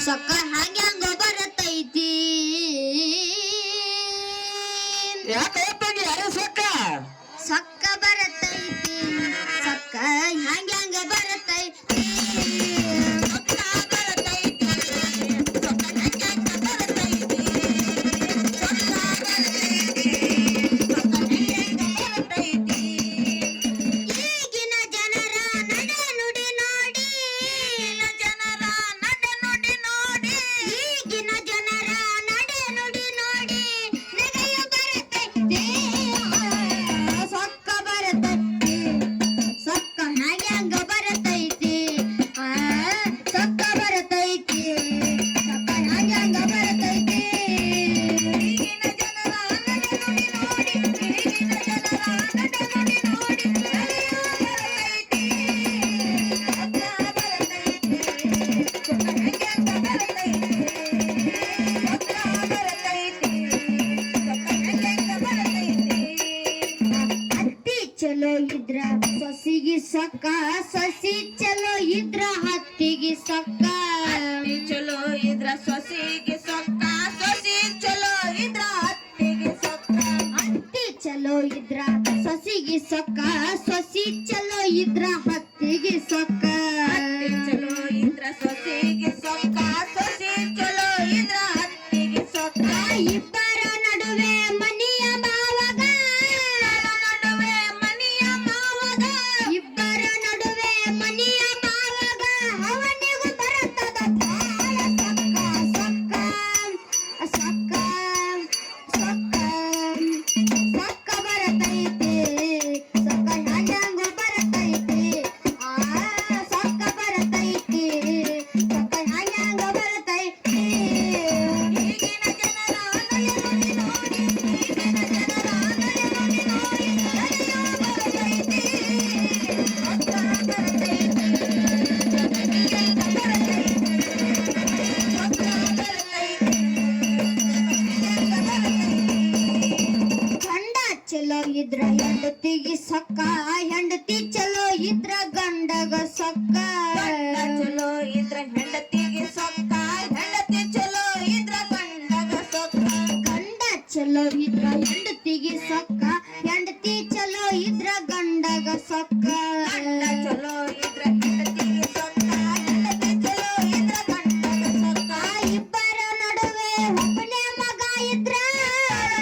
ಸೊಕ್ಕ ಹ್ಯಾಂಗ ಬರತೈತಿ ಯಾಕೆ ಹೋಗ್ತಾಗಿ ಯಾರು ಸೊಕ್ಕ ಸೊಕ್ಕ ಬರತೈತಿ ಸೊಕ್ಕ ಹ್ಯಾಂಗ ಬರತೈತಿ ಚಲೋ ಇದ್ರ ಸೊಸಿಗೆ ಸೊಕ್ಕ ಸೊಸಿ ಚಲೋ ಇದ್ರ ಹತ್ತಿಗೆ ಸೊಕ್ಕ ಚಲೋ ಇದ್ರ ಸೊಸಿಗೆ ಸೊಕ್ಕ ಸೊಸಿ ಚಲೋ ಇದ್ರ ಹತ್ತಿಗೆ ಸೊಕ್ಕ ಹತ್ತಿ ಚಲೋ ಇದ್ರ ಸೊಸಿಗೆ ಸೊಕ್ಕ ಸೊಸಿ ಚಲೋ ಇದ್ರ ಹತ್ತಿಗೆ ಸೊಕ್ಕ ಚಲೋ ಇದ್ರ ಸೊಸಿಗೆ ಸೊಕ್ಕ ಸೊಸಿ ಚಲೋ ಇದ್ರ ಹತ್ತಿಗೆ ಸೊಕ್ಕ ಇಬ್ಬರ ನಡುವೆ ಮನೆಯ ಮಾವಗ ಇಬ್ಬರ ನಡುವೆ ಮನೆಯ ಮಾವಗ ಅವನಿಗೂ ಬರುತ್ತದ ಬಾಳ ಸೊಕ್ಕ ಸೊಕ್ಕ ಸೊಕ್ಕ ಸೊಕ್ಕ ಬರತೈತಿ ಸೊಕ್ಕ ಹ್ಯಾಂಗ ಬರತೈತಿ ಸೊಕ್ಕ ಬರತೈತಿ ಸೊಕ್ಕ ಹ್ಯಾಂಗ ಬರತೈತಿ ಈಗಿನ ಜನರ ನಯ ನೋಡಿ ನೋಡಿ ಈಗಿನ ಜನರ ನಯ ನೋಡಿ ನೋಡಿ ನಡೆಯೋ ಬರತೈತಿ ಸೊಕ್ಕ ಬರತೈತಿ ಗಂಡ ಚಲೋ ಇದ್ರ ಹೆಂಡತಿಗೆ ಸೊಕ್ಕ ಹೆಂಡತಿ ಚಲೋ ಇದ್ರ ಗಂಡಗ ಸೊಕ್ಕ ಚಲೋ ಇದ್ರ ಹೆಂಡತಿಗೆ ಸೊಕ್ಕ ಹೆಂಡತಿ ಚಲೋ ಇದ್ರ ಗಂಡಗ ಸೊಕ್ಕ ಗಂಡ ಚಲೋ ಇದ್ರ ಹೆಂಡತಿಗೆ ಸೊಕ್ಕ ಹೆಂಡತಿ ಚಲೋ ಇದ್ರ ಗಂಡಗ ಸೊಕ್ಕ ಗಂಡ ಚಲೋ ಇದ್ರ ಹೆಂಡತಿಗೆ ಸೊಕ್ಕ ಹೆಂಡತಿ ಚಲೋ ಇದ್ರ ಗಂಡಗ ಸೊಕ್ಕ ಇಬ್ಬರ ನಡುವೆ ಒಬ್ಬನೇ ಮಗ ಇದ್ರ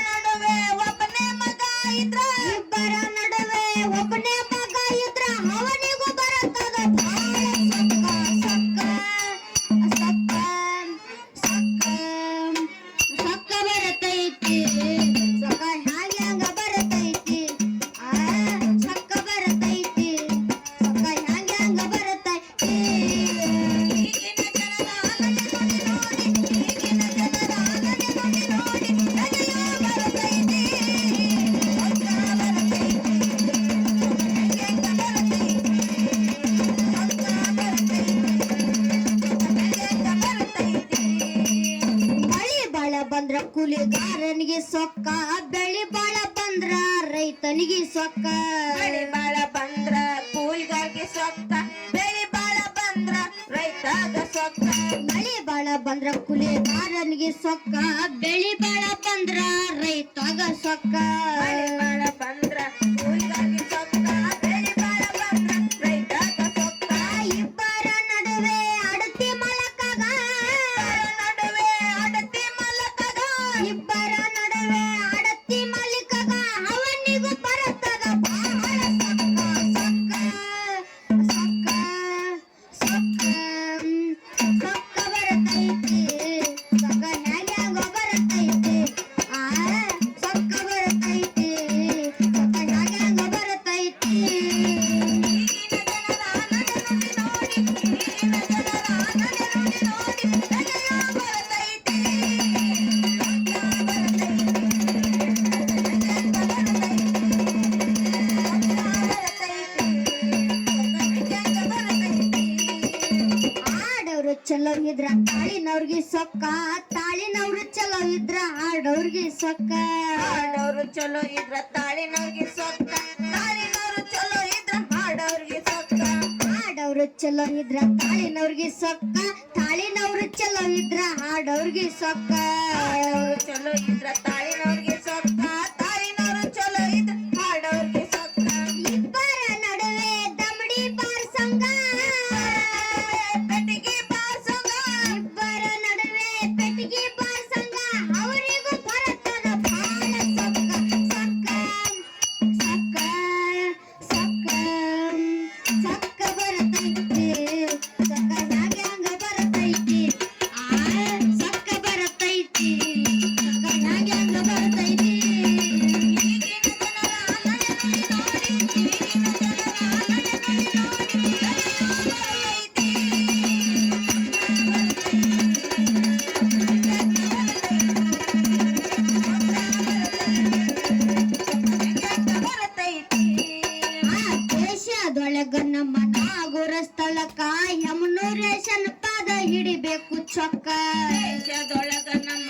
ನಡುವೆ ಒಬ್ಬನೇ ಮಗ ಇದ್ರ ಇಬ್ಬರ ನಡುವೆ ಒಬ್ಬನೇ ಮಗ ಇದ್ರ ಅವನಿಗೂ ಬರುತ್ತದ ಬಾಳ ಸೊಕ್ಕ ಸೊಕ್ಕ ಸೊಕ್ಕ ಸೊಕ್ಕ ಬರತೈತಿ ಸೊಕ್ಕ ಹ್ಯಾಂಗ ಬರತೈತಿ ಸೊಕ್ಕ ಬರತೈತಿ ಸೊಕ್ಕ ಹ್ಯಾಂಗ ಬರತೈತಿ ಈಗಿನ ಜನರ ನಡೆ ನೋಡಿ ನೋಡಿ ಈಗಿನ ಜನರ ನಡೆ ನೋಡಿ ನೋಡಿ ನಡೆಯೋ ಬರತೈತಿ ಸೊಕ್ಕ ಬರತೈತಿ ಹೆಂಗ ಬರತೈತಿ ಸೊಕ್ಕ ಬರತೈತಿ ಮಳಿ ಬಾಳ ಬಂದ್ರ ಕೂಲಿಗಾರನಿಗೆ ಸೊಕ್ಕ ಬೆಳಿ ಬಾಳ ಬಂದ್ರ ರೈತನಿಗೆ ಸೊಕ್ಕ ಬೆಳಿ ಬಾಳ ಬಂದ್ರ ಕೂಲಿಗಾರಗೆ ಸೊಕ್ಕ ಬೆಳಿ ಬಾಳ ಬಂದ್ರ ರೈತಗ ಸೊಕ್ಕ ಮಳಿ ಬಾಳ ಬಂದ್ರ ಕೂಲಿಗಾರನಿಗೆ ಸೊಕ್ಕ ಬೆಳಿ ಬಾಳ ಬಂದ್ರ ರೈತಗ ಸೊಕ್ಕ ಬೆಳಿ ಬಾಳ ಬಂದ್ರ ಕೂಲಿಗಾರಗೆ ಸೊಕ್ಕ ಬೆಳಿ ಬಾಳ ಬಂದ್ರ ರೈತಗ ಸೊಕ್ಕ ಇಬ್ಬರ ನಡುವೆ ಅಡತಿ ಮಲಕಗ ನಡುವೆ ಅಡತಿ ಮಲಕಗ ಇಬ್ಬರ ನಡುವೆ ಅಡತಿ ಮಲಿಕಗ ಅವನಿಗೂ ಬರುತ್ತದ ಬಾಳ ಸೊಕ್ಕ ಸೊಕ್ಕ ಸೊಕ್ಕ ಸೊಕ್ಕ ಬರತೈತಿ ಸೊಕ್ಕ ಹ್ಯಾಂಗ ಬರತೈತಿ ಸೊಕ್ಕ ಬರತೈತಿ ಸೊಕ್ಕ ಹ್ಯಾಂಗ ಬರತೈತಿ ಈಗಿನ ಜನರ ನಡೆ ನೋಡಿ ನೋಡಿ ಈಗಿನ ಜನರ ನಡೆ ನೋಡಿ ನೋಡಿ ನಡೆಯೋ ಬರತೈತಿ ಆಡವ್ರು ಚಲೋ ಇದ್ರ ತಾಳಿನವ್ರಿಗೆ ಸೊಕ್ಕ ತಾಳಿನವ್ರು ಚಲೋ ಇದ್ರ ಆಡವ್ರಿಗೆ ಸೊಕ್ಕ ಹಾಡೋರು ಚಲೋ ಇದ್ರ ತಾಳಿನವ್ರಿಗೆ ಸೊಕ್ಕ ತಾಳಿನವ್ರು ಚಲೋ ಇದ್ರ ಹಾಡೋರ್ಗೆ ಸೊಕ್ಕ ಆಡವ್ರು ತಾಳಿನವ್ರು ಚಲೋ ಇದ್ರ ತಾಳಿನವ್ರಿಗೆ ಸೊಕ್ಕ ತಾಳಿನವ್ರು ಚಲೋ ಇದ್ರ ಹಾಡವ್ರಿಗೆ ಸೊಕ್ಕ ಚಲೋ ಇದ್ರ ತಾಳಿನವ್ರಿಗೆ ಸೊಕ್ಕ ತಾಳಿನವ್ರು ಚಲೋ ಇದ್ರ ಹಾಡೋರ್ಗೆ ಸೊಕ್ಕ ಇಬ್ಬರ ನಡುವೆ ದಮಡಿ ಬಾರ್ಸಂಗ ಪೆಟ್ಟಿಗೆ ಬಾರ್ಸಂಗ ಇಬ್ಬರ ನಡುವೆ ಪೆಟ್ಟಿಗೆ ಬಾರ್ಸಂಗ ಅವರಿಗೂ ಬರತನ ಬಾಳ ಸೊಕ್ಕ ಸೊಕ್ಕ ಸೊಕ್ಕ ಸೊಕ್ಕ ಬರತೈತಿ ಸೊಕ್ಕ ಹ್ಯಾಂಗ ಬರತೈತಿ ಸೊಕ್ಕ ಬರತೈತಿ ಸೊಕ್ಕ ಹ್ಯಾಂಗ ಬರತೈತಿ ಈಗಿನ ಜನರ ನಡೆ ನೋಡಿ ಈಗಿನ ಜನರ ನಡೆ ನೋಡಿ ಬರತೈತಿ ಬರತೈತಿ ದೇಶದೊಳಗ ನಮ್ಮ ನಾಗುರ ಸ್ಥಳಕ್ಕ ಯಮುನೂರೇಶನ್ ಪಾದ ಹಿಡಿಬೇಕು ಚೊಕ್ಕ ದೇಶದೊಳಗ ನಮ್ಮ